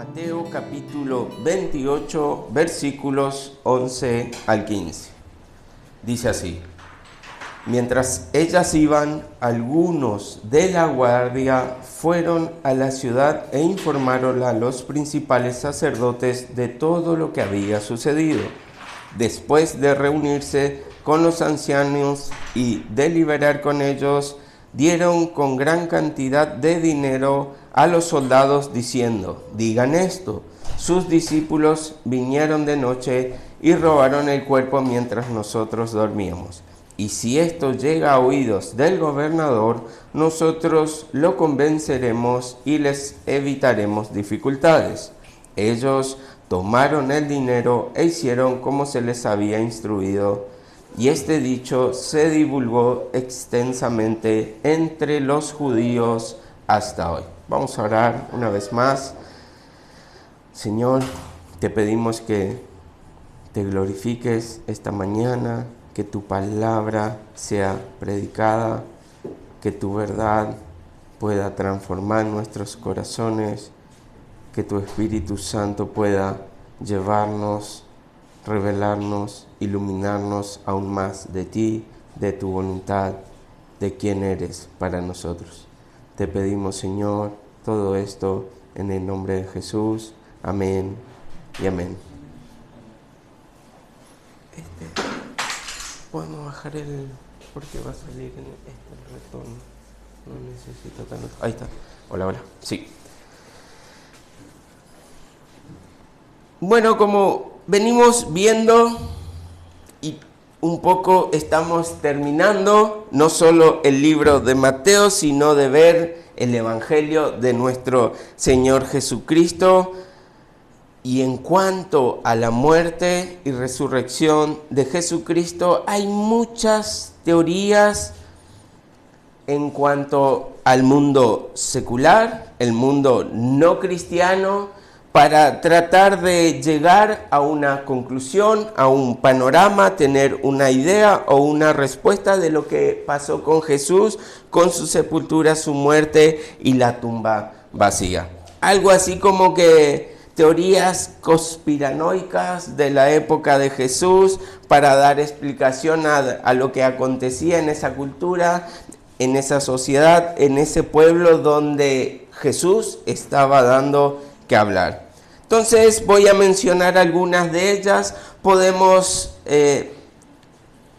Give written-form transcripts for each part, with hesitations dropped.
Mateo capítulo 28, versículos 11 al 15. Dice así: mientras ellas iban, algunos de la guardia fueron a la ciudad e informaron a los principales sacerdotes de todo lo que había sucedido. Después de reunirse con los ancianos y deliberar con ellos, dieron con gran cantidad de dinero a los soldados diciendo: digan esto, sus discípulos vinieron de noche y robaron el cuerpo mientras nosotros dormíamos. Y si esto llega a oídos del gobernador, nosotros lo convenceremos y les evitaremos dificultades. Ellos tomaron el dinero e hicieron como se les había instruido, y este dicho se divulgó extensamente entre los judíos hasta hoy. Vamos a orar una vez más. Señor, te pedimos que te glorifiques esta mañana, que tu palabra sea predicada, que tu verdad pueda transformar nuestros corazones, que tu Espíritu Santo pueda llevarnos, revelarnos, iluminarnos aún más de ti, de tu voluntad, de quién eres para nosotros. Te pedimos, Señor, todo esto en el nombre de Jesús. Amén y amén. Podemos bajar el... porque va a salir en el retorno. No necesito tanto... Ahí está. Hola, hola. Sí. Bueno, como venimos viendo y un poco estamos terminando no solo el libro de Mateo, sino de ver el Evangelio de nuestro Señor Jesucristo. Y en cuanto a la muerte y resurrección de Jesucristo, hay muchas teorías en cuanto al mundo secular, el mundo no cristiano, para tratar de llegar a una conclusión, a un panorama, tener una idea o una respuesta de lo que pasó con Jesús, con su sepultura, su muerte y la tumba vacía. Algo así como que teorías conspiranoicas de la época de Jesús para dar explicación a lo que acontecía en esa cultura, en esa sociedad, en ese pueblo donde Jesús estaba dando que hablar. Entonces voy a mencionar algunas de ellas. Podemos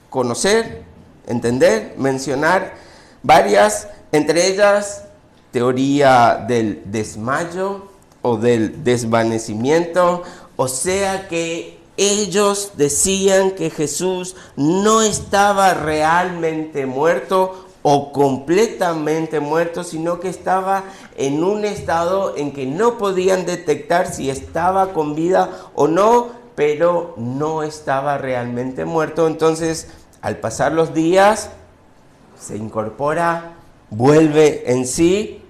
conocer, entender, mencionar varias, entre ellas teoría del desmayo o del desvanecimiento, o sea que ellos decían que Jesús no estaba realmente muerto o completamente muerto, sino que estaba en un estado en que no podían detectar si estaba con vida o no, pero no estaba realmente muerto. Entonces, al pasar los días, se incorpora, vuelve en sí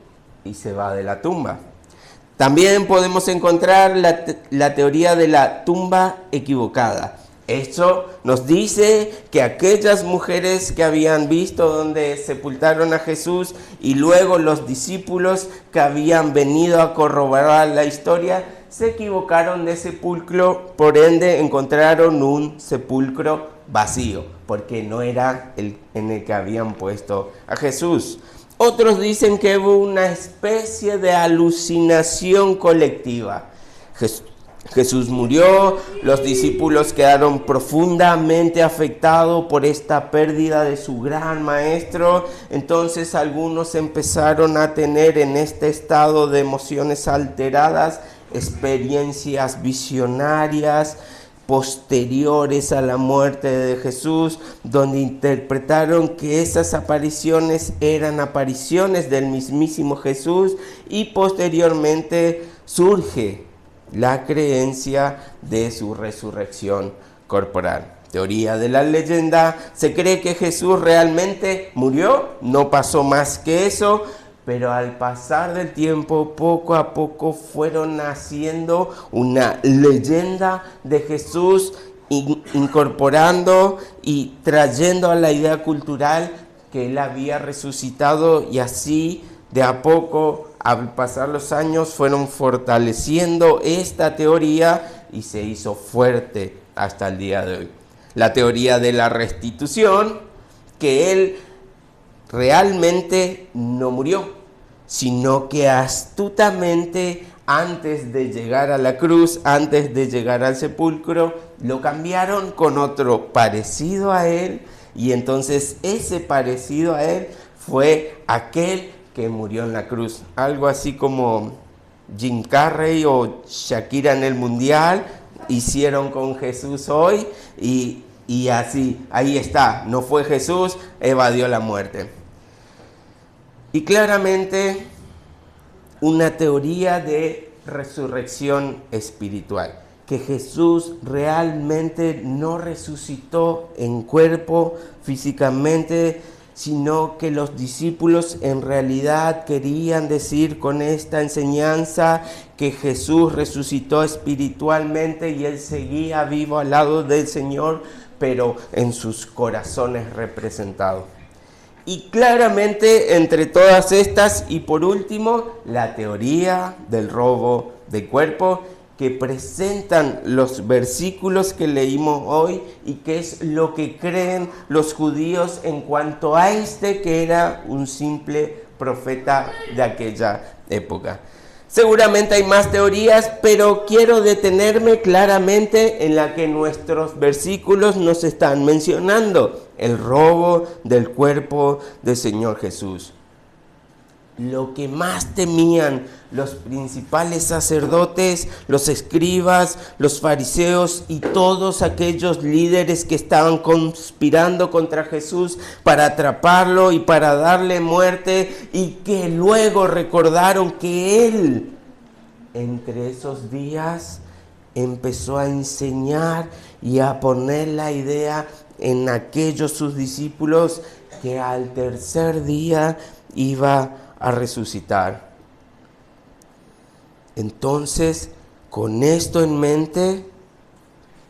y se va de la tumba. También podemos encontrar la teoría de la tumba equivocada. Esto nos dice que aquellas mujeres que habían visto donde sepultaron a Jesús y luego los discípulos que habían venido a corroborar la historia se equivocaron de sepulcro, por ende encontraron un sepulcro vacío, porque no era el en el que habían puesto a Jesús. Otros dicen que hubo una especie de alucinación colectiva. Jesús murió, los discípulos quedaron profundamente afectados por esta pérdida de su gran maestro. Entonces algunos empezaron a tener en este estado de emociones alteradas experiencias visionarias posteriores a la muerte de Jesús, donde interpretaron que esas apariciones eran apariciones del mismísimo Jesús, y posteriormente surge la creencia de su resurrección corporal. Teoría de la leyenda: se cree que Jesús realmente murió, no pasó más que eso, pero al pasar del tiempo, poco a poco fueron naciendo una leyenda de Jesús, incorporando y trayendo a la idea cultural que él había resucitado, y así de a poco al pasar los años fueron fortaleciendo esta teoría y se hizo fuerte hasta el día de hoy. La teoría de la restitución, que él realmente no murió, sino que astutamente antes de llegar a la cruz, antes de llegar al sepulcro, lo cambiaron con otro parecido a él, y entonces ese parecido a él fue aquel que murió en la cruz. Algo así como Jim Carrey o Shakira en el Mundial hicieron con Jesús hoy, y así, ahí está, no fue Jesús, evadió la muerte. Y claramente una teoría de resurrección espiritual, que Jesús realmente no resucitó en cuerpo físicamente, sino que los discípulos en realidad querían decir con esta enseñanza que Jesús resucitó espiritualmente y él seguía vivo al lado del Señor, pero en sus corazones representados. Y claramente entre todas estas, y por último, la teoría del robo de cuerpo, que presentan los versículos que leímos hoy y que es lo que creen los judíos en cuanto a este que era un simple profeta de aquella época. Seguramente hay más teorías, pero quiero detenerme claramente en la que nuestros versículos nos están mencionando: el robo del cuerpo del Señor Jesús. Lo que más temían los principales sacerdotes, los escribas, los fariseos y todos aquellos líderes que estaban conspirando contra Jesús para atraparlo y para darle muerte, y que luego recordaron que él, entre esos días, empezó a enseñar y a poner la idea en aquellos sus discípulos que al tercer día iba a resucitar. Entonces, con esto en mente,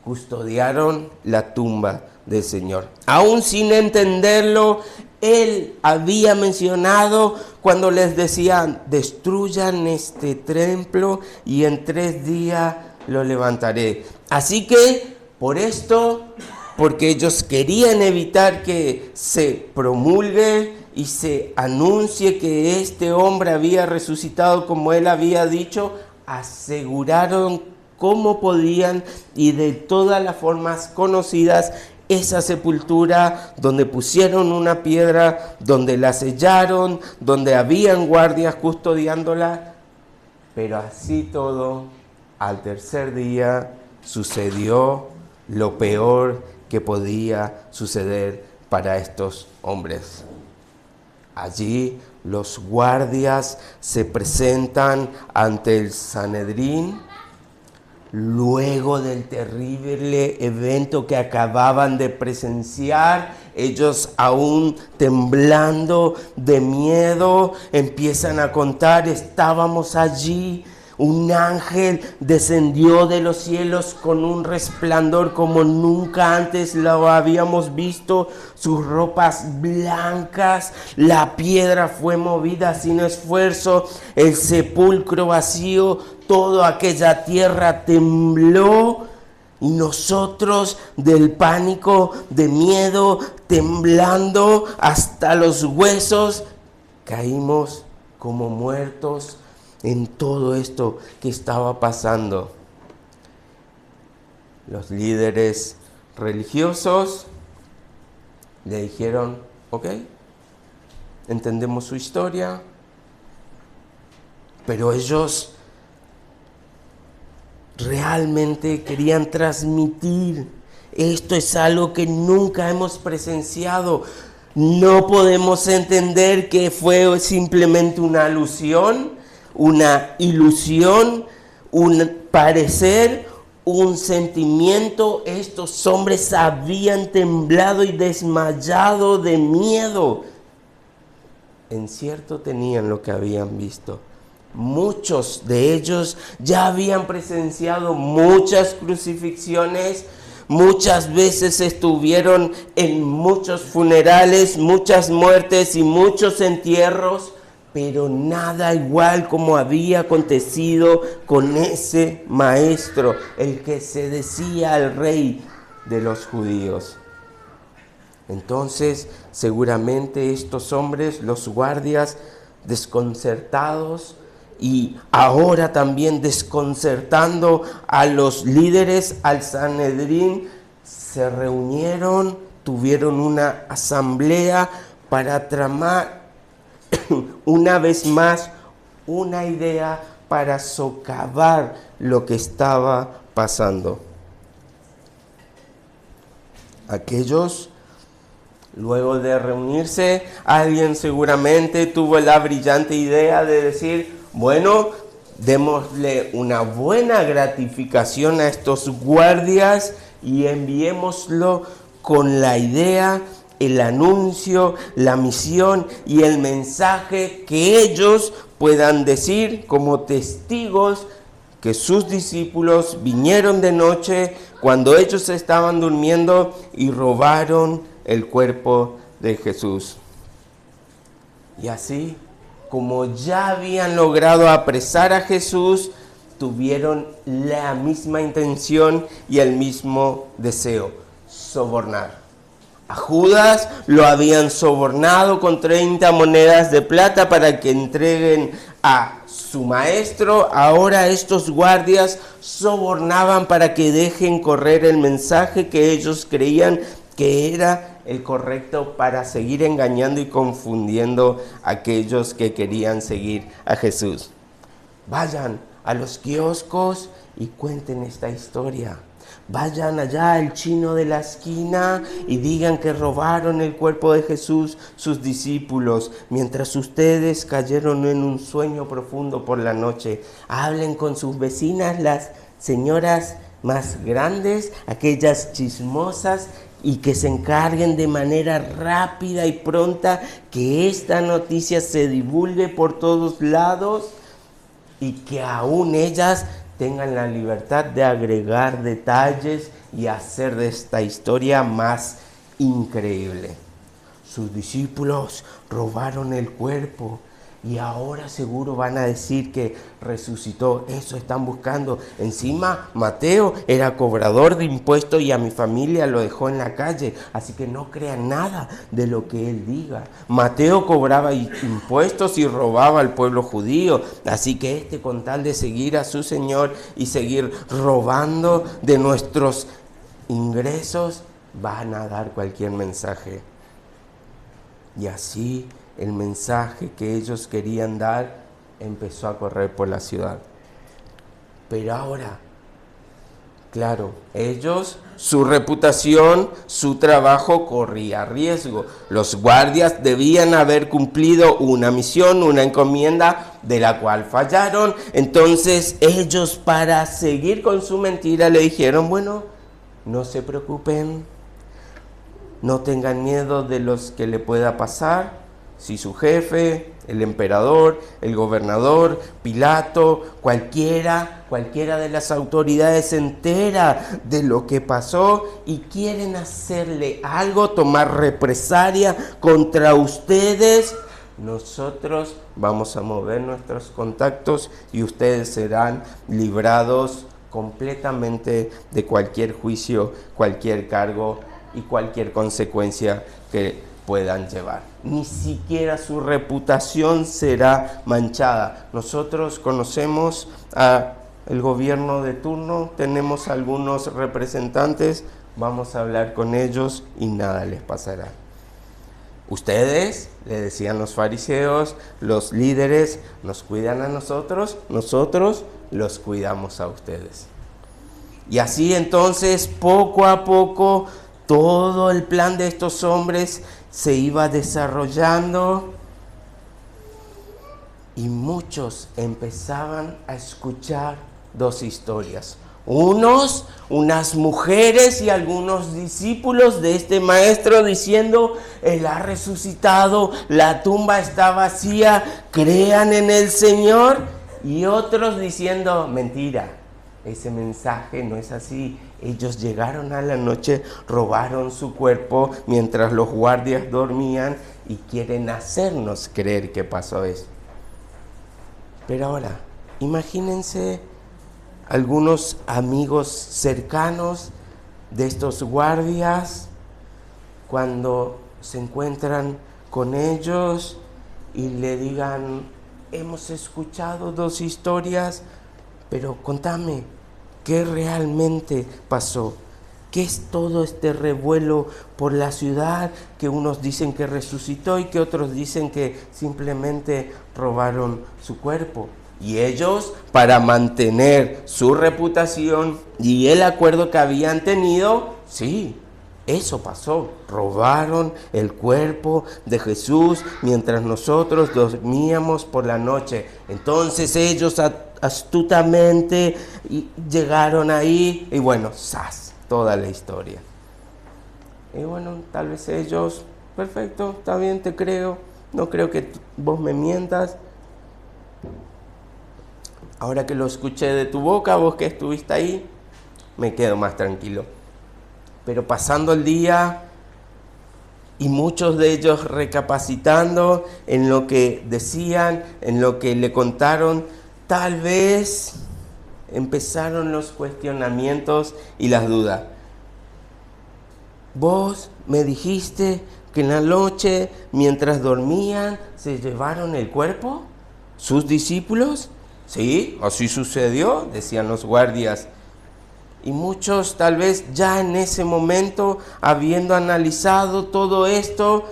custodiaron la tumba del Señor. Aún sin entenderlo, él había mencionado cuando les decían: destruyan este templo y en 3 días lo levantaré. Así que, por esto, porque ellos querían evitar que se promulgue y se anuncie que este hombre había resucitado como él había dicho, aseguraron como podían y de todas las formas conocidas esa sepultura, donde pusieron una piedra, donde la sellaron, donde habían guardias custodiándola. Pero así todo, al tercer día sucedió lo peor que podía suceder para estos hombres. Allí los guardias se presentan ante el Sanedrín luego del terrible evento que acababan de presenciar. Ellos, aún temblando de miedo, empiezan a contar: estábamos allí, un ángel descendió de los cielos con un resplandor como nunca antes lo habíamos visto, sus ropas blancas, la piedra fue movida sin esfuerzo, el sepulcro vacío, toda aquella tierra tembló, y nosotros del pánico, de miedo, temblando hasta los huesos, caímos como muertos en todo esto que estaba pasando. Los líderes religiosos le dijeron: ok, entendemos su historia, pero ellos realmente querían transmitir: esto es algo que nunca hemos presenciado. No podemos entender que fue simplemente una alusión, una ilusión, un parecer, un sentimiento. Estos hombres habían temblado y desmayado de miedo. En cierto, tenían lo que habían visto. Muchos de ellos ya habían presenciado muchas crucifixiones, muchas veces estuvieron en muchos funerales, muchas muertes y muchos entierros. pero nada igual como había acontecido con ese maestro, el que se decía el rey de los judíos. Entonces, seguramente estos hombres, los guardias, desconcertados y ahora también desconcertando a los líderes, al Sanedrín, se reunieron, tuvieron una asamblea para tramar una vez más una idea para socavar lo que estaba pasando. Aquellos, luego de reunirse, alguien seguramente tuvo la brillante idea de decir, bueno, démosle una buena gratificación a estos guardias y enviémoslo con la idea, el anuncio, la misión y el mensaje que ellos puedan decir como testigos que sus discípulos vinieron de noche cuando ellos estaban durmiendo y robaron el cuerpo de Jesús. Y así, como ya habían logrado apresar a Jesús, tuvieron la misma intención y el mismo deseo: sobornar. A Judas lo habían sobornado con 30 monedas de plata para que entreguen a su maestro. Ahora estos guardias sobornaban para que dejen correr el mensaje que ellos creían que era el correcto para seguir engañando y confundiendo a aquellos que querían seguir a Jesús. Vayan a los kioscos y cuenten esta historia. Vayan allá al chino de la esquina y digan que robaron el cuerpo de Jesús, sus discípulos, mientras ustedes cayeron en un sueño profundo por la noche. Hablen con sus vecinas, las señoras más grandes, aquellas chismosas, y que se encarguen de manera rápida y pronta que esta noticia se divulgue por todos lados y que aún ellas tengan la libertad de agregar detalles y hacer de esta historia más increíble. Sus discípulos robaron el cuerpo y ahora seguro van a decir que resucitó. Eso están buscando. Encima, Mateo era cobrador de impuestos y a mi familia lo dejó en la calle. Así que no crean nada de lo que él diga. Mateo cobraba impuestos y robaba al pueblo judío. Así que con tal de seguir a su Señor y seguir robando de nuestros ingresos, van a dar cualquier mensaje. Y así el mensaje que ellos querían dar empezó a correr por la ciudad. Pero ahora, claro, ellos, su reputación, su trabajo corría riesgo. Los guardias debían haber cumplido una misión, una encomienda de la cual fallaron. Entonces ellos, para seguir con su mentira, le dijeron, bueno, no se preocupen, no tengan miedo de lo que le pueda pasar. Si su jefe, el emperador, el gobernador, Pilato, cualquiera de las autoridades se entera de lo que pasó y quieren hacerle algo, tomar represalia contra ustedes, nosotros vamos a mover nuestros contactos y ustedes serán librados completamente de cualquier juicio, cualquier cargo y cualquier consecuencia que puedan llevar. Ni siquiera su reputación será manchada. Nosotros conocemos al gobierno de turno, tenemos algunos representantes, vamos a hablar con ellos y nada les pasará. Ustedes, le decían los fariseos, los líderes, nos cuidan a nosotros, nosotros los cuidamos a ustedes. Y así entonces, poco a poco, todo el plan de estos hombres se iba desarrollando y muchos empezaban a escuchar dos historias. Unas mujeres y algunos discípulos de este maestro diciendo, Él ha resucitado, la tumba está vacía, crean en el Señor. Y otros diciendo, mentira, ese mensaje no es así. Ellos llegaron a la noche, robaron su cuerpo mientras los guardias dormían y quieren hacernos creer que pasó eso. Pero ahora, imagínense algunos amigos cercanos de estos guardias cuando se encuentran con ellos y le digan: hemos escuchado 2 historias, pero contame, ¿qué realmente pasó? ¿Qué es todo este revuelo por la ciudad? Que unos dicen que resucitó y que otros dicen que simplemente robaron su cuerpo. Y ellos, para mantener su reputación y el acuerdo que habían tenido, sí, eso pasó. Robaron el cuerpo de Jesús mientras nosotros dormíamos por la noche. Entonces ellos astutamente llegaron ahí y bueno, ¡zas! Toda la historia. Y bueno, tal vez ellos: perfecto, está bien, te creo, no creo que vos me mientas. Ahora que lo escuché de tu boca, vos que estuviste ahí, me quedo más tranquilo. Pero pasando el día y muchos de ellos recapacitando en lo que decían, en lo que le contaron, tal vez empezaron los cuestionamientos y las dudas. Vos me dijiste que en la noche, mientras dormían, se llevaron el cuerpo, sus discípulos. Sí, así sucedió, decían los guardias. Y muchos, tal vez ya en ese momento, habiendo analizado todo esto,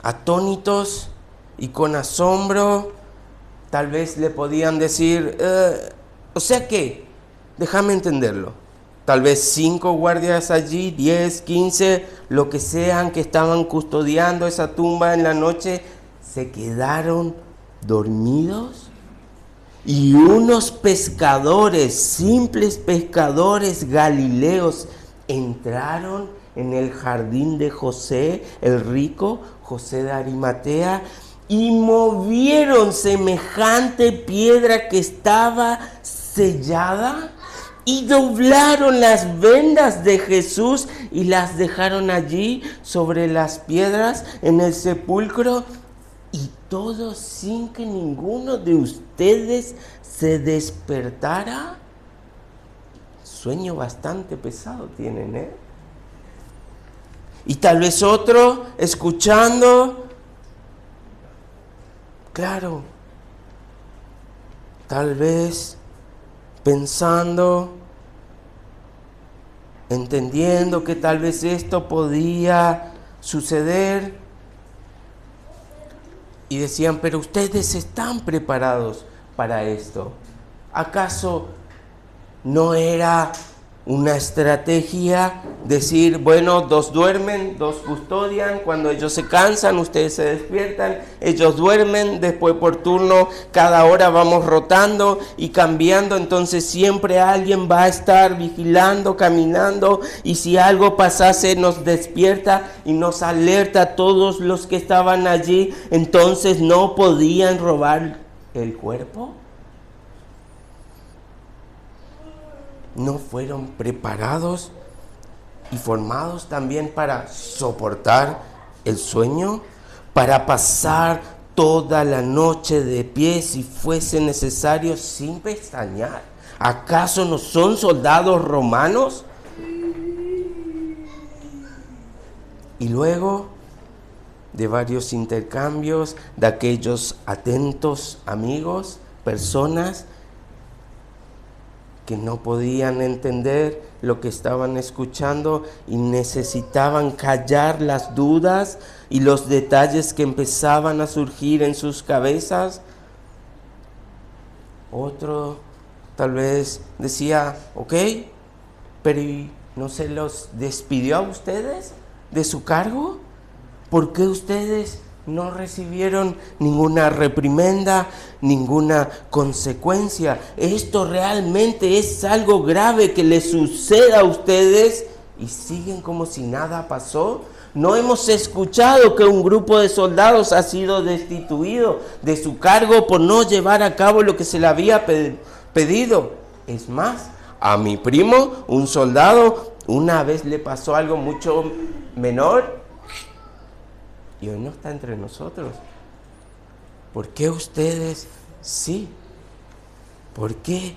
atónitos y con asombro, tal vez le podían decir: o sea que, déjame entenderlo, tal vez 5 guardias allí, 10, 15, lo que sean, que estaban custodiando esa tumba en la noche, se quedaron dormidos. Y unos pescadores, simples pescadores galileos, entraron en el jardín de José, el rico, José de Arimatea, y movieron semejante piedra que estaba sellada, y doblaron las vendas de Jesús y las dejaron allí sobre las piedras en el sepulcro. Y todo sin que ninguno de ustedes se despertara. Sueño bastante pesado tienen, ¿eh? Y tal vez otro escuchando, claro, tal vez pensando, entendiendo que tal vez esto podía suceder. Y decían: pero ustedes están preparados para esto. ¿Acaso no era una estrategia decir: bueno, 2 duermen, 2 custodian, cuando ellos se cansan, ustedes se despiertan, ellos duermen, después por turno, cada hora vamos rotando y cambiando, entonces siempre alguien va a estar vigilando, caminando, y si algo pasase nos despierta y nos alerta a todos los que estaban allí, entonces no podían robar el cuerpo? ¿No fueron preparados y formados también para soportar el sueño? Para pasar toda la noche de pie si fuese necesario sin pestañear. ¿Acaso no son soldados romanos? Y luego de varios intercambios de aquellos atentos amigos, personas que no podían entender lo que estaban escuchando y necesitaban callar las dudas y los detalles que empezaban a surgir en sus cabezas. Otro tal vez decía: ok, pero ¿y no se los despidió a ustedes de su cargo? ¿Por qué ustedes no recibieron ninguna reprimenda, ninguna consecuencia? Esto realmente es algo grave que les suceda a ustedes y siguen como si nada pasó. No hemos escuchado que un grupo de soldados ha sido destituido de su cargo por no llevar a cabo lo que se le había pedido. Es más, a mi primo, un soldado, una vez le pasó algo mucho menor y hoy no está entre nosotros. ¿Por qué ustedes sí? ¿Por qué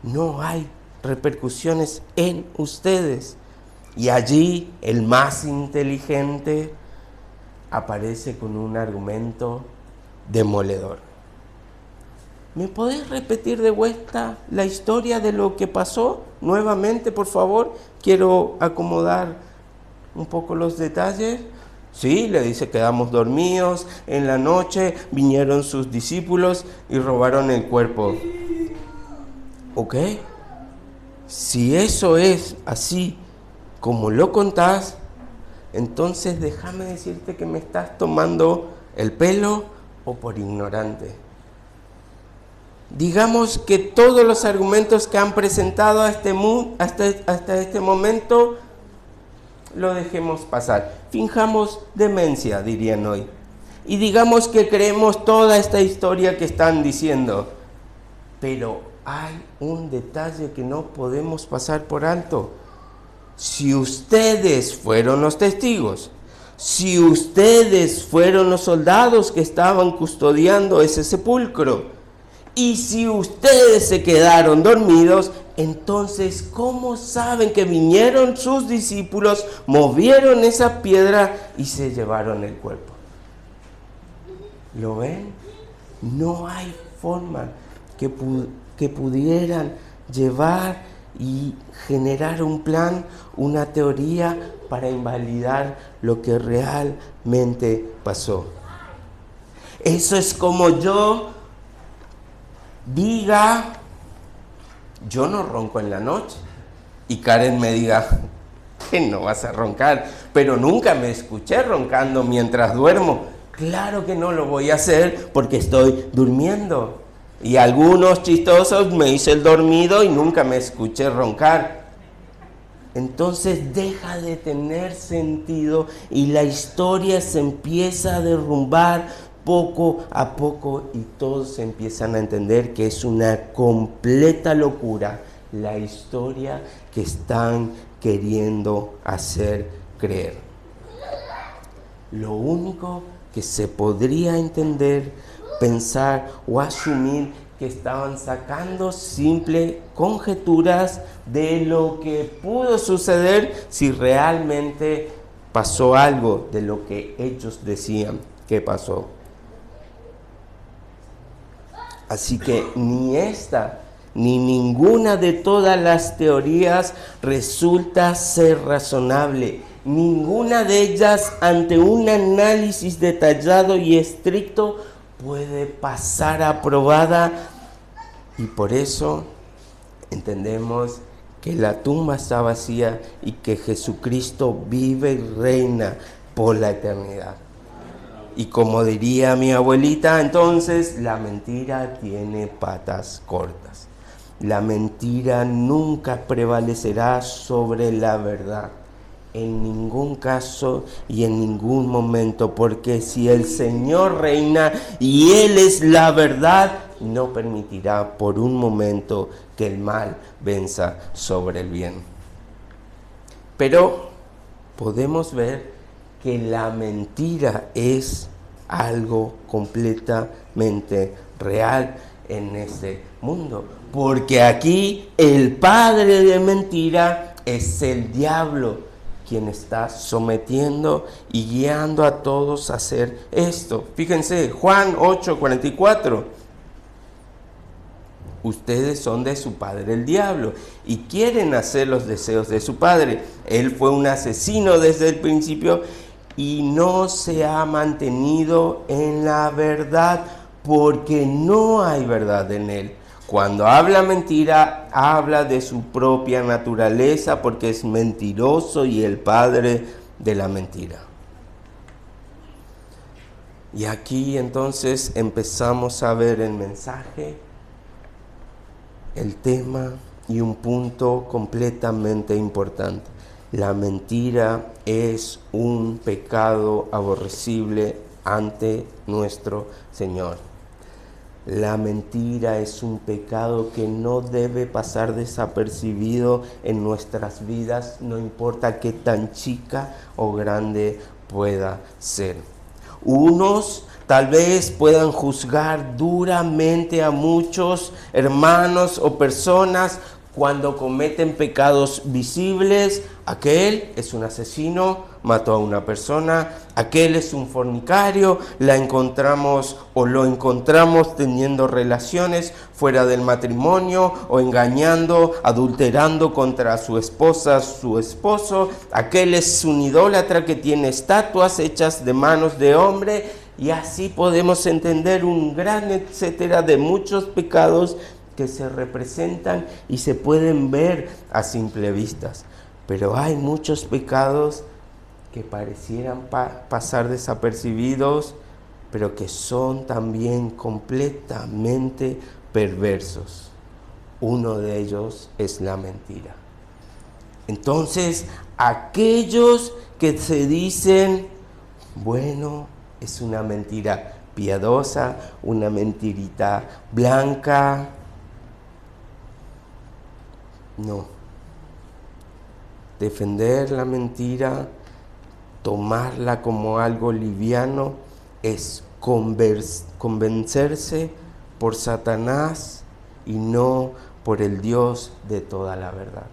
no hay repercusiones en ustedes? Y allí el más inteligente aparece con un argumento demoledor. ¿Me podés repetir de vuelta la historia de lo que pasó nuevamente, por favor? Quiero acomodar un poco los detalles. Sí, le dice, quedamos dormidos en la noche, vinieron sus discípulos y robaron el cuerpo. ¿Ok? Si eso es así como lo contás, entonces déjame decirte que me estás tomando el pelo o por ignorante. Digamos que todos los argumentos que han presentado hasta este momento lo dejemos pasar. Finjamos demencia, dirían hoy. Y digamos que creemos toda esta historia que están diciendo. Pero hay un detalle que no podemos pasar por alto. Si ustedes fueron los testigos, si ustedes fueron los soldados que estaban custodiando ese sepulcro, y si ustedes se quedaron dormidos, entonces, ¿cómo saben que vinieron sus discípulos, movieron esa piedra y se llevaron el cuerpo? ¿Lo ven? No hay forma que pudieran llevar y generar un plan, una teoría para invalidar lo que realmente pasó. Eso es como yo diga, yo no ronco en la noche, y Karen me diga que no vas a roncar, pero nunca me escuché roncando mientras duermo. Claro que no lo voy a hacer porque estoy durmiendo. Y algunos chistosos me hice el dormido y nunca me escuché roncar. Entonces deja de tener sentido y la historia se empieza a derrumbar poco a poco y todos empiezan a entender que es una completa locura la historia que están queriendo hacer creer. Lo único que se podría entender, pensar o asumir que estaban sacando simples conjeturas de lo que pudo suceder si realmente pasó algo de lo que ellos decían que pasó. Así que ni esta ni ninguna de todas las teorías resulta ser razonable. Ninguna de ellas, ante un análisis detallado y estricto, puede pasar aprobada. Y por eso entendemos que la tumba está vacía y que Jesucristo vive y reina por la eternidad. Y como diría mi abuelita, entonces la mentira tiene patas cortas. La mentira nunca prevalecerá sobre la verdad, en ningún caso y en ningún momento, porque si el Señor reina y Él es la verdad, no permitirá por un momento que el mal venza sobre el bien. Pero podemos ver que la mentira es algo completamente real en este mundo, porque aquí el padre de mentira es el diablo, quien está sometiendo y guiando a todos a hacer esto. Fíjense, Juan 8:44. Ustedes son de su padre el diablo y quieren hacer los deseos de su padre. Él fue un asesino desde el principio y no se ha mantenido en la verdad porque no hay verdad en él. Cuando habla mentira, habla de su propia naturaleza porque es mentiroso y el padre de la mentira. Y aquí entonces empezamos a ver el mensaje, el tema y un punto completamente importante. La mentira es un pecado aborrecible ante nuestro Señor. La mentira es un pecado que no debe pasar desapercibido en nuestras vidas, no importa qué tan chica o grande pueda ser. Unos Tal vez puedan juzgar duramente a muchos hermanos o personas cuando cometen pecados visibles. Aquel es un asesino, mató a una persona. Aquel es un fornicario, la encontramos o lo encontramos teniendo relaciones fuera del matrimonio o engañando, adulterando contra su esposa, su esposo. Aquel es un idólatra que tiene estatuas hechas de manos de hombre. Y así podemos entender un gran etcétera de muchos pecados que se representan y se pueden ver a simple vista. Pero hay muchos pecados que parecieran pasar desapercibidos, pero que son también completamente perversos. Uno de ellos es la mentira. Entonces, aquellos que se dicen, bueno, es una mentira piadosa, una mentirita blanca. No. Defender la mentira, tomarla como algo liviano, es convencerse por Satanás y no por el Dios de toda la verdad.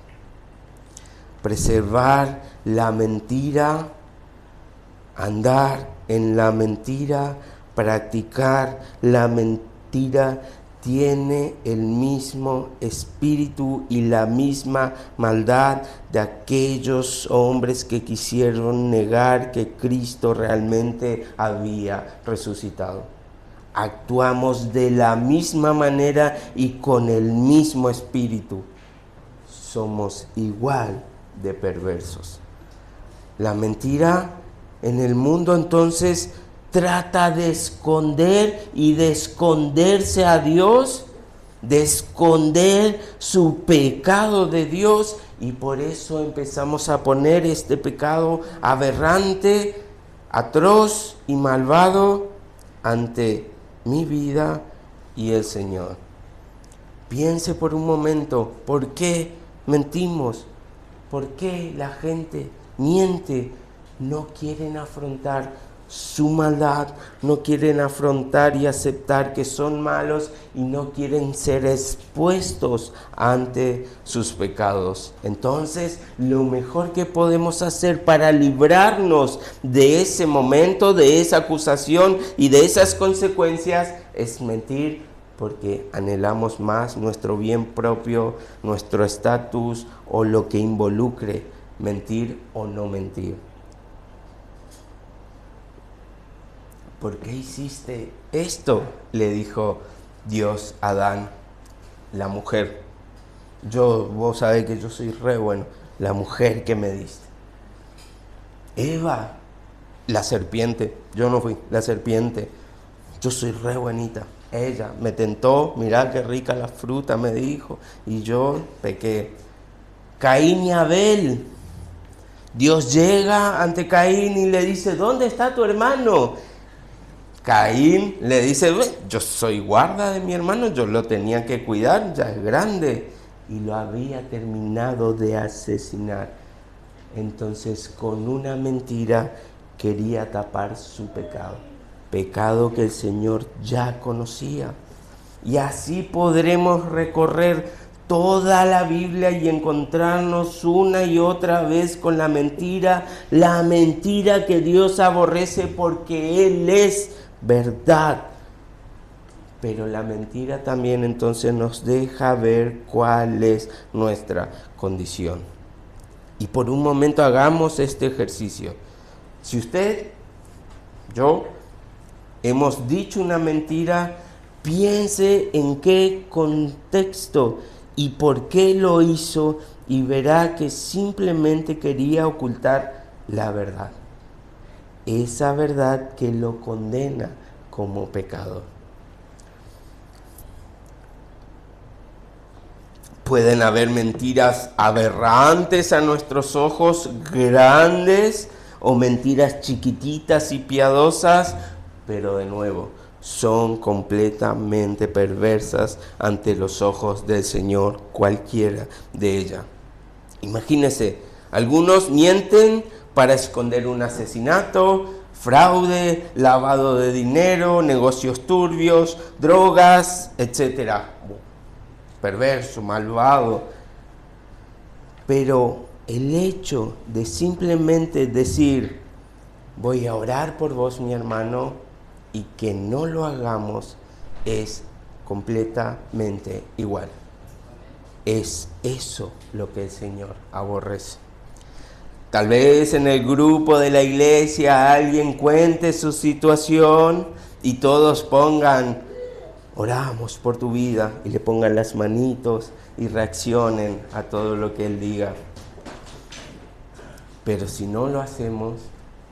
Preservar la mentira, andar en la mentira, practicar la mentira, tiene el mismo espíritu y la misma maldad de aquellos hombres que quisieron negar que Cristo realmente había resucitado. Actuamos de la misma manera y con el mismo espíritu. Somos igual de perversos. La mentira en el mundo entonces trata de esconder y de esconderse a Dios, de esconder su pecado de Dios, y por eso empezamos a poner este pecado aberrante, atroz y malvado ante mi vida y el Señor. Piense por un momento, ¿por qué mentimos? ¿Por qué la gente miente? No quieren afrontar su maldad, no quieren afrontar y aceptar que son malos y no quieren ser expuestos ante sus pecados. Entonces, lo mejor que podemos hacer para librarnos de ese momento, de esa acusación y de esas consecuencias es mentir, porque anhelamos más nuestro bien propio, nuestro estatus o lo que involucre mentir o no mentir. ¿Por qué hiciste esto?, le dijo Dios a Adán, la mujer. Vos sabés que yo soy re bueno, la mujer que me diste. Eva, la serpiente, yo no fui, la serpiente, yo soy re buenita. Ella me tentó, mirá qué rica la fruta, me dijo, y yo pequé. Caín y Abel. Dios llega ante Caín y le dice, ¿dónde está tu hermano? Caín le dice, yo soy guarda de mi hermano, yo lo tenía que cuidar, ya es grande. Y lo había terminado de asesinar. Entonces, con una mentira quería tapar su pecado. Pecado que el Señor ya conocía. Y así podremos recorrer toda la Biblia y encontrarnos una y otra vez con la mentira que Dios aborrece porque Él es verdad. Pero la mentira también entonces nos deja ver cuál es nuestra condición. Y por un momento hagamos este ejercicio. Si usted, yo, hemos dicho una mentira, piense en qué contexto y por qué lo hizo y verá que simplemente quería ocultar la verdad. Esa verdad que lo condena como pecador. Pueden haber mentiras aberrantes a nuestros ojos, grandes, o mentiras chiquititas y piadosas, pero de nuevo, son completamente perversas ante los ojos del Señor, cualquiera de ellas. Imagínense, algunos mienten para esconder un asesinato, fraude, lavado de dinero, negocios turbios, drogas, etc. Perverso, malvado. Pero el hecho de simplemente decir, voy a orar por vos, mi hermano, y que no lo hagamos, es completamente igual. Es eso lo que el Señor aborrece. Tal vez en el grupo de la iglesia alguien cuente su situación y todos pongan, oramos por tu vida, y le pongan las manitos y reaccionen a todo lo que él diga. Pero si no lo hacemos,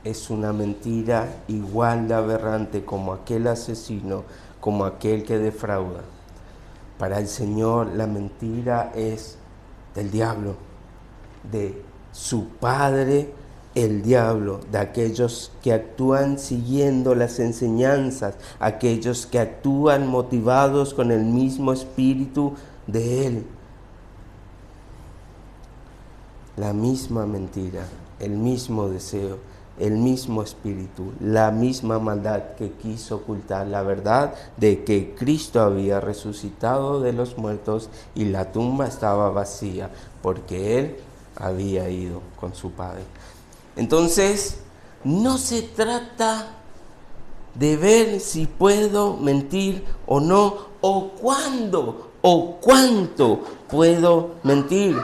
es una mentira igual de aberrante como aquel asesino, como aquel que defrauda. Para el Señor la mentira es del diablo, de su padre el diablo, de aquellos que actúan siguiendo las enseñanzas, aquellos que actúan motivados con el mismo espíritu de él. La misma mentira, el mismo deseo, el mismo espíritu, la misma maldad que quiso ocultar la verdad de que Cristo había resucitado de los muertos y la tumba estaba vacía, porque Él había ido con su Padre. Entonces, no se trata de ver si puedo mentir o no, o cuándo o cuánto puedo mentir.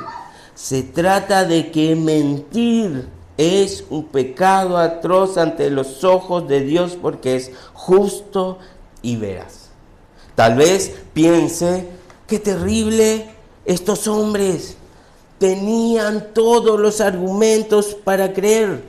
Se trata de que mentir es un pecado atroz ante los ojos de Dios porque es justo y veraz. Tal vez piense, qué terrible, estos hombres tenían todos los argumentos para creer.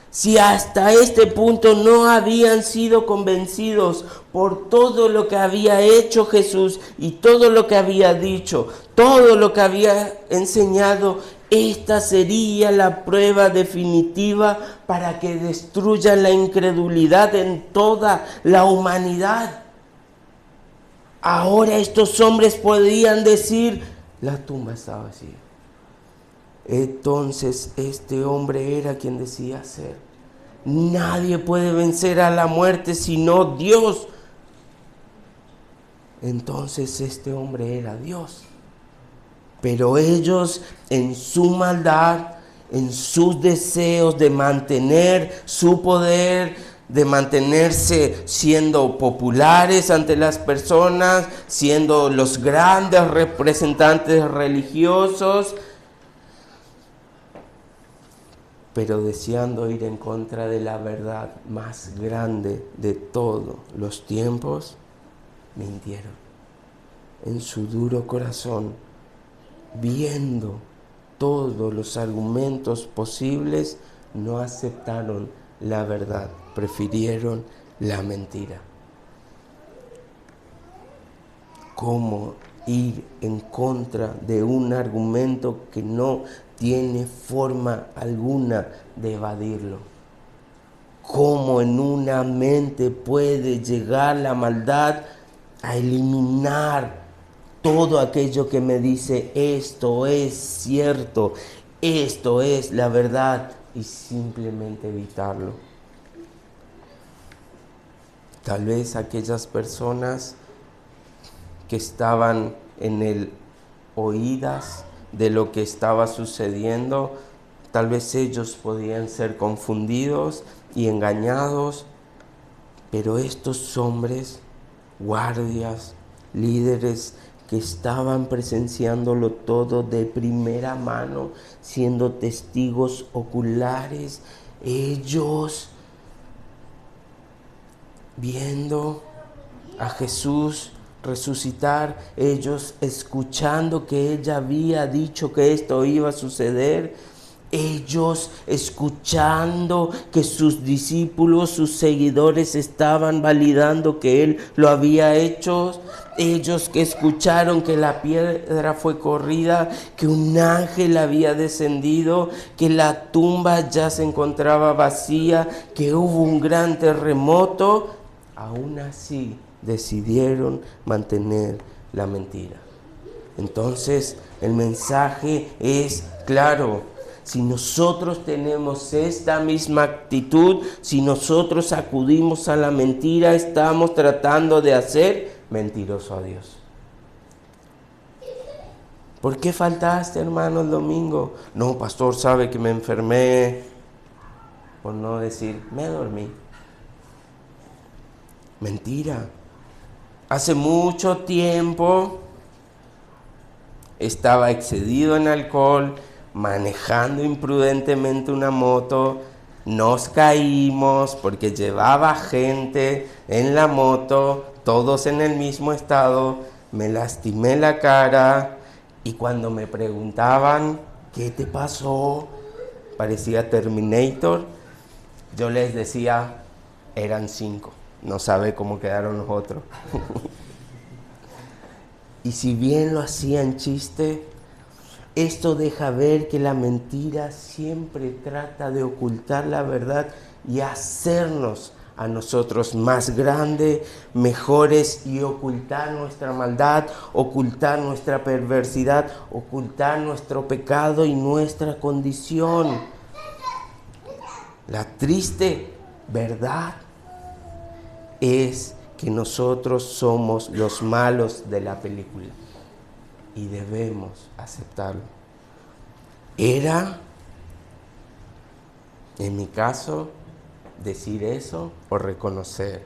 Si hasta este punto no habían sido convencidos por todo lo que había hecho Jesús y todo lo que había dicho, todo lo que había enseñado, esta sería la prueba definitiva para que destruyan la incredulidad en toda la humanidad. Ahora estos hombres podían decir, la tumba está vacía. Entonces este hombre era quien decía ser. Nadie puede vencer a la muerte sino Dios. Entonces este hombre era Dios. Pero ellos en su maldad, en sus deseos de mantener su poder, de mantenerse siendo populares ante las personas, siendo los grandes representantes religiosos, pero deseando ir en contra de la verdad más grande de todos los tiempos, mintieron. En su duro corazón, viendo todos los argumentos posibles, no aceptaron la verdad, prefirieron la mentira. ¿Cómo ir en contra de un argumento que no tiene forma alguna de evadirlo? ¿Cómo en una mente puede llegar la maldad a eliminar todo aquello que me dice esto es cierto, esto es la verdad, y simplemente evitarlo? Tal vez aquellas personas que estaban en el oídas de lo que estaba sucediendo, tal vez ellos podían ser confundidos y engañados, pero estos hombres, guardias, líderes que estaban presenciándolo todo de primera mano, siendo testigos oculares, ellos viendo a Jesús resucitar, ellos escuchando que ella había dicho que esto iba a suceder, ellos escuchando que sus discípulos, sus seguidores estaban validando que él lo había hecho, ellos que escucharon que la piedra fue corrida, que un ángel había descendido, que la tumba ya se encontraba vacía, que hubo un gran terremoto, aún así decidieron mantener la mentira. Entonces el mensaje es claro: Si nosotros tenemos esta misma actitud, si nosotros acudimos a la mentira, estamos tratando de hacer mentiroso a Dios. ¿Por qué faltaste, hermano, el domingo? No, pastor, sabe que me enfermé. Por no decir, me dormí. Mentira. Hace mucho tiempo estaba excedido en alcohol, manejando imprudentemente una moto. Nos caímos porque llevaba gente en la moto, todos en el mismo estado. Me lastimé la cara. Y cuando me preguntaban, ¿qué te pasó? Parecía Terminator. Yo les decía, eran 5. No sabe cómo quedaron los otros. Y si bien lo hacían chiste, esto deja ver que la mentira siempre trata de ocultar la verdad y hacernos a nosotros más grandes, mejores, y ocultar nuestra maldad, ocultar nuestra perversidad, ocultar nuestro pecado y nuestra condición. La triste verdad es que nosotros somos los malos de la película y debemos aceptarlo. Era, en mi caso, decir eso o reconocer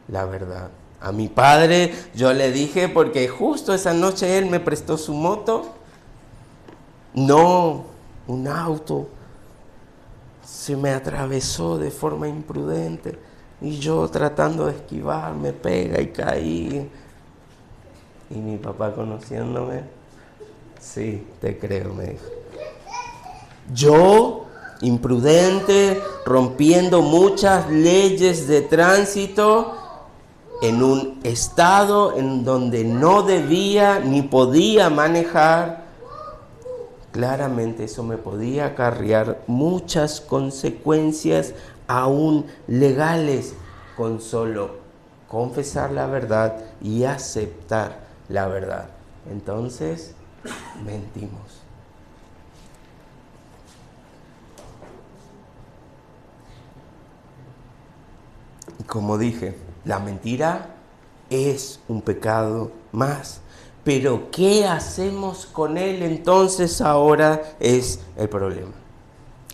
la verdad. A mi padre yo le dije, porque justo esa noche él me prestó su moto, no, un auto se me atravesó de forma imprudente y yo tratando de esquivar me pega y caí. Y mi papá, conociéndome, sí, te creo, me dijo. Yo, imprudente, rompiendo muchas leyes de tránsito, en un estado en donde no debía ni podía manejar, claramente eso me podía acarrear muchas consecuencias aún legales, con solo confesar la verdad y aceptar la verdad. Entonces, mentimos. Y como dije, la mentira es un pecado más. Pero ¿qué hacemos con él entonces ahora es el problema?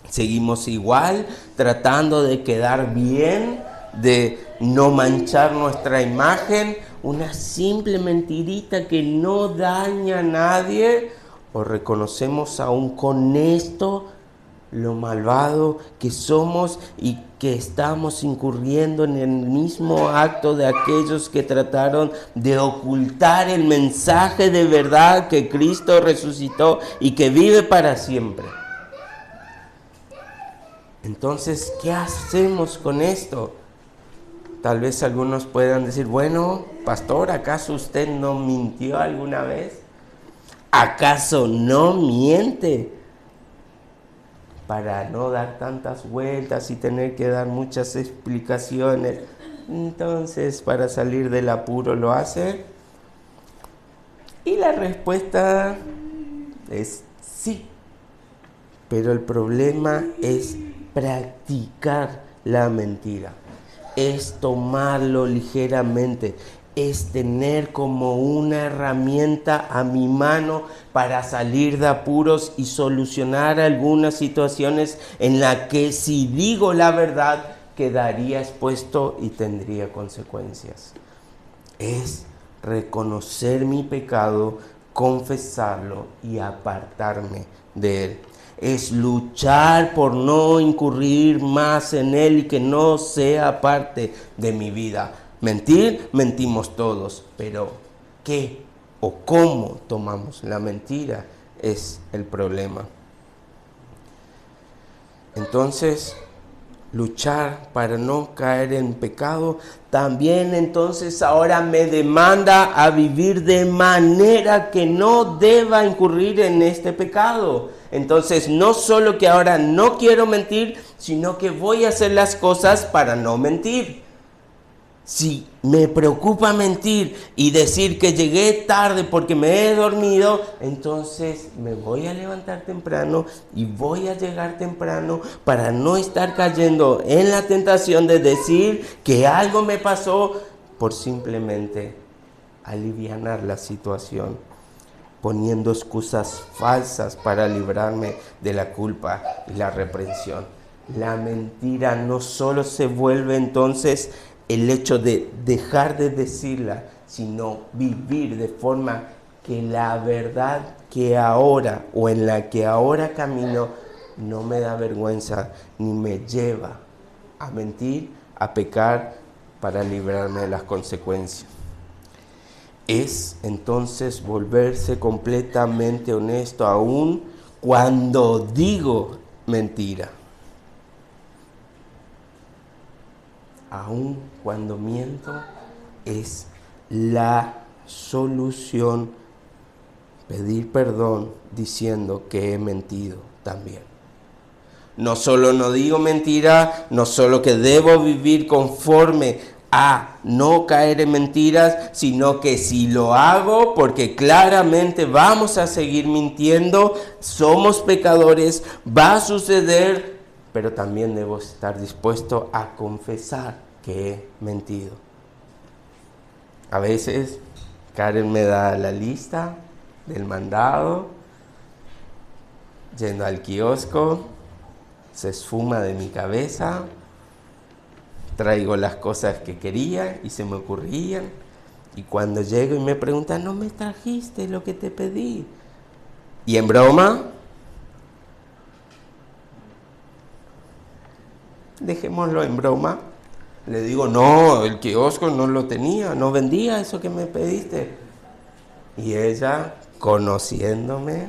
Seguimos igual, tratando de quedar bien, de no manchar nuestra imagen, una simple mentirita que no daña a nadie, o reconocemos aún con esto lo malvado que somos y que estamos incurriendo en el mismo acto de aquellos que trataron de ocultar el mensaje de verdad que Cristo resucitó y que vive para siempre. Entonces, ¿qué hacemos con esto? Tal vez algunos puedan decir, bueno, pastor, ¿acaso usted no mintió alguna vez? ¿Acaso no miente? Para no dar tantas vueltas y tener que dar muchas explicaciones. Entonces, para salir del apuro lo hace. Y la respuesta es sí. Pero el problema es practicar la mentira. Es tomarlo ligeramente. Es tener como una herramienta a mi mano para salir de apuros y solucionar algunas situaciones en las que si digo la verdad quedaría expuesto y tendría consecuencias. Es reconocer mi pecado, confesarlo y apartarme de él. Es luchar por no incurrir más en él y que no sea parte de mi vida. Mentir, mentimos todos, pero ¿qué o cómo tomamos la mentira es el problema? Entonces, luchar para no caer en pecado, también entonces ahora me demanda a vivir de manera que no deba incurrir en este pecado. Entonces, no solo que ahora no quiero mentir, sino que voy a hacer las cosas para no mentir. Si me preocupa mentir y decir que llegué tarde porque me he dormido, entonces me voy a levantar temprano y voy a llegar temprano para no estar cayendo en la tentación de decir que algo me pasó por simplemente alivianar la situación, poniendo excusas falsas para librarme de la culpa y la reprensión. La mentira no solo se vuelve entonces el hecho de dejar de decirla, sino vivir de forma que la verdad que ahora o en la que ahora camino no me da vergüenza ni me lleva a mentir, a pecar para librarme de las consecuencias. Es entonces volverse completamente honesto aún cuando digo mentira. Aún cuando miento, es la solución pedir perdón diciendo que he mentido también. No solo no digo mentira, no solo que debo vivir conforme a no caer en mentiras, sino que si lo hago, porque claramente vamos a seguir mintiendo, somos pecadores, va a suceder, pero también debo estar dispuesto a confesar que he mentido. A veces Karen me da la lista del mandado, yendo al kiosco, se esfuma de mi cabeza, traigo las cosas que quería y se me ocurrían, y cuando llego y me preguntan, ¿no me trajiste lo que te pedí? Y en broma, dejémoslo en broma, le digo, no, el kiosco no lo tenía, no vendía eso que me pediste. Y ella, conociéndome,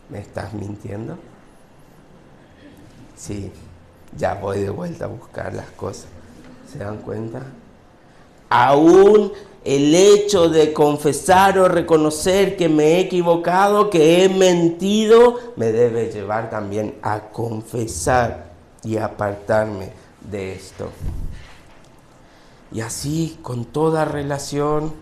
¿me estás mintiendo? Sí, ya voy de vuelta a buscar las cosas. ¿Se dan cuenta? Aún el hecho de confesar o reconocer que me he equivocado, que he mentido, me debe llevar también a confesar y apartarme de esto. Y así con toda relación,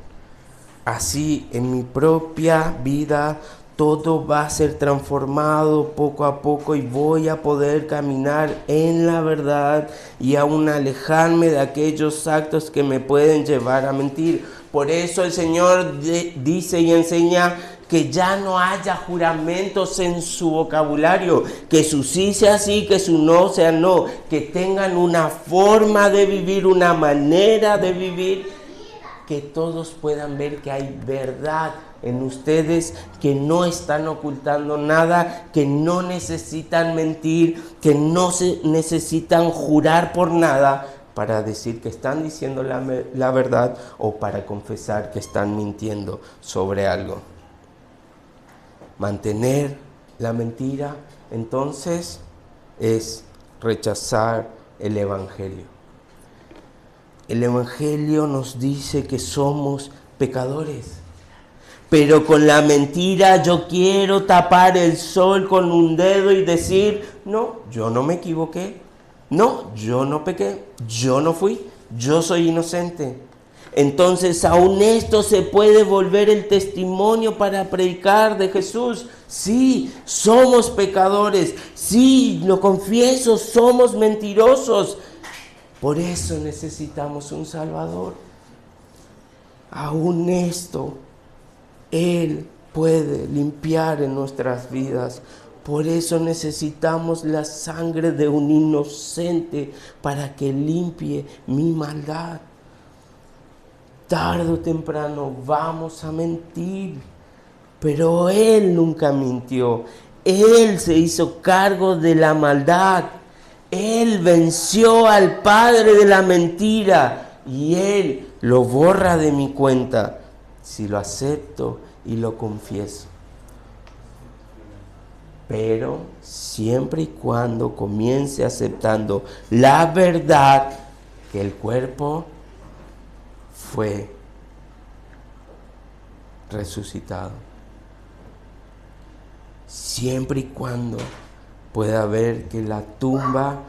así en mi propia vida, todo va a ser transformado poco a poco y voy a poder caminar en la verdad y aún alejarme de aquellos actos que me pueden llevar a mentir. Por eso el Señor dice y enseña que ya no haya juramentos en su vocabulario, que su sí sea sí, que su no sea no, que tengan una forma de vivir, una manera de vivir, que todos puedan ver que hay verdad en ustedes, que no están ocultando nada, que no necesitan mentir, que no se necesitan jurar por nada para decir que están diciendo la verdad o para confesar que están mintiendo sobre algo. Mantener la mentira, entonces, es rechazar el Evangelio. El Evangelio nos dice que somos pecadores. Pero con la mentira yo quiero tapar el sol con un dedo y decir, no, yo no me equivoqué. No, yo no pequé. Yo no fui. Yo soy inocente. Entonces aún esto se puede volver el testimonio para predicar de Jesús. Sí, somos pecadores. Sí, lo confieso, somos mentirosos. Por eso necesitamos un Salvador. Aún esto, Él puede limpiar en nuestras vidas. Por eso necesitamos la sangre de un inocente para que limpie mi maldad. Tarde o temprano vamos a mentir, pero Él nunca mintió. Él se hizo cargo de la maldad. Él venció al padre de la mentira y Él lo borra de mi cuenta si lo acepto y lo confieso. Pero siempre y cuando comience aceptando la verdad que el cuerpo fue resucitado. Siempre y cuando pueda ver que la tumba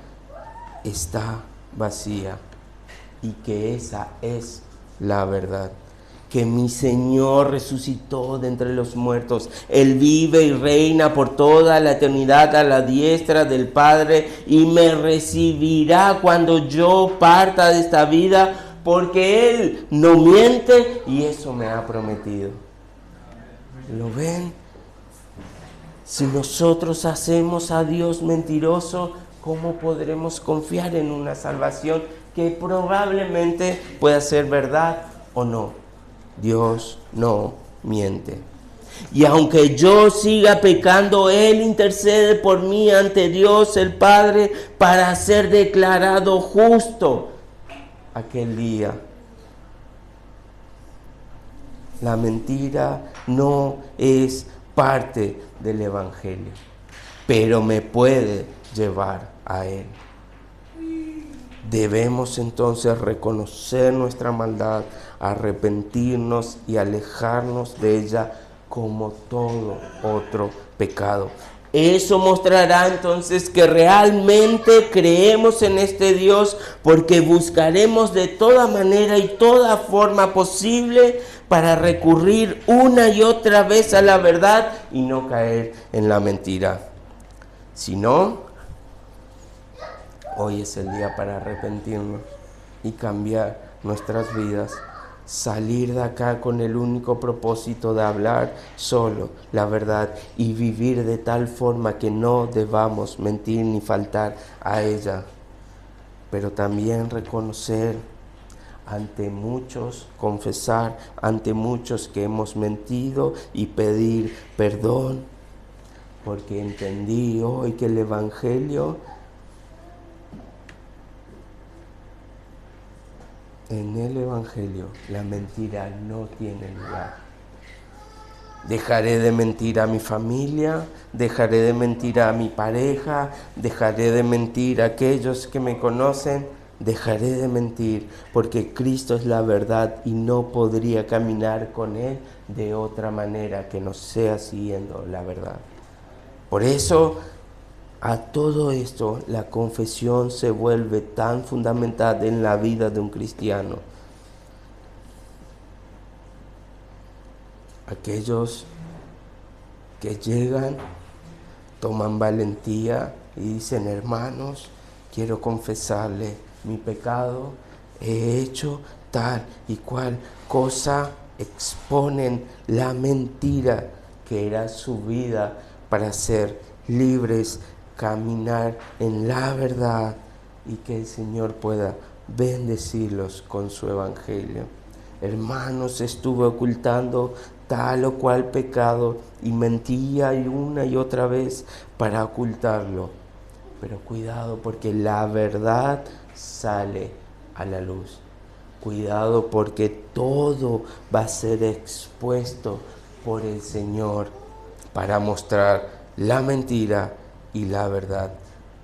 está vacía. y que esa es la verdad. Que mi Señor resucitó de entre los muertos. Él vive y reina por toda la eternidad a la diestra del Padre y me recibirá cuando yo parta de esta vida, porque Él no miente y eso me ha prometido. ¿Lo ven? Si nosotros hacemos a Dios mentiroso, ¿cómo podremos confiar en una salvación que probablemente pueda ser verdad o no? Dios no miente. Y aunque yo siga pecando, Él intercede por mí ante Dios el Padre para ser declarado justo aquel día. La mentira no es parte del Evangelio, pero me puede llevar a Él. Debemos entonces reconocer nuestra maldad, arrepentirnos y alejarnos de ella como todo otro pecado. Eso mostrará entonces que realmente creemos en este Dios, porque buscaremos de toda manera y toda forma posible para recurrir una y otra vez a la verdad y no caer en la mentira. Si no, hoy es el día para arrepentirnos y cambiar nuestras vidas. Salir de acá con el único propósito de hablar solo la verdad y vivir de tal forma que no debamos mentir ni faltar a ella. Pero también reconocer ante muchos, confesar ante muchos que hemos mentido y pedir perdón. Porque entendí hoy que el Evangelio, en el Evangelio, la mentira no tiene lugar. Dejaré de mentir a mi familia, dejaré de mentir a mi pareja, dejaré de mentir a aquellos que me conocen, dejaré de mentir porque Cristo es la verdad y no podría caminar con Él de otra manera que no sea siguiendo la verdad. Por eso, a todo esto, la confesión se vuelve tan fundamental en la vida de un cristiano. Aquellos que llegan, toman valentía y dicen: hermanos, quiero confesarle mi pecado, he hecho tal y cual cosa, exponen la mentira que era su vida para ser libres, caminar en la verdad y que el Señor pueda bendecirlos con su evangelio. Hermanos, estuve ocultando tal o cual pecado y mentía y una y otra vez para ocultarlo. Pero cuidado, porque la verdad sale a la luz. Cuidado, porque todo va a ser expuesto por el Señor para mostrar la mentira y la verdad.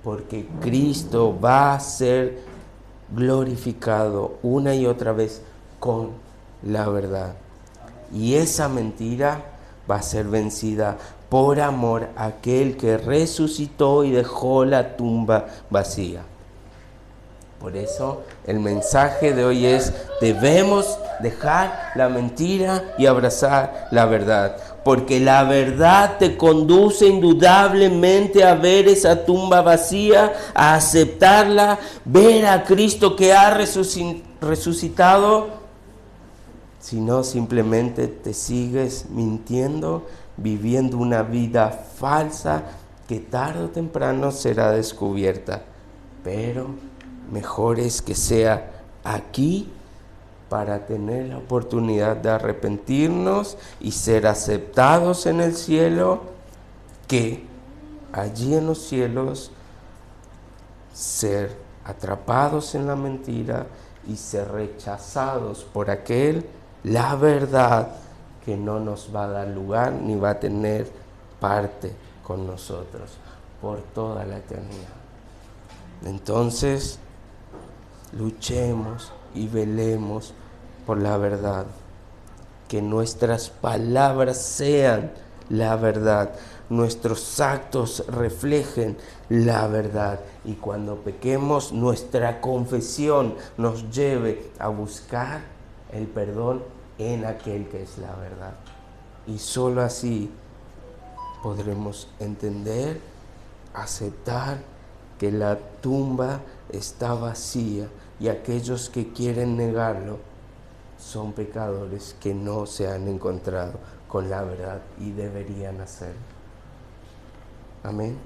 Porque Cristo va a ser glorificado una y otra vez con la verdad. Y esa mentira va a ser vencida por amor a aquel que resucitó y dejó la tumba vacía. Por eso el mensaje de hoy es: debemos dejar la mentira y abrazar la verdad. Porque la verdad te conduce indudablemente a ver esa tumba vacía, a aceptarla, ver a Cristo que ha resucitado. Si no, simplemente te sigues mintiendo, viviendo una vida falsa que tarde o temprano será descubierta. Pero mejor es que sea aquí para tener la oportunidad de arrepentirnos y ser aceptados en el cielo, que allí en los cielos ser atrapados en la mentira y ser rechazados por aquel, la verdad, que no nos va a dar lugar ni va a tener parte con nosotros por toda la eternidad. Entonces, luchemos y velemos por la verdad, que nuestras palabras sean la verdad, nuestros actos reflejen la verdad. Y cuando pequemos, nuestra confesión nos lleve a buscar el perdón en aquel que es la verdad. Y solo así podremos entender, aceptar que la tumba está vacía y aquellos que quieren negarlo son pecadores que no se han encontrado con la verdad y deberían hacerlo. Amén.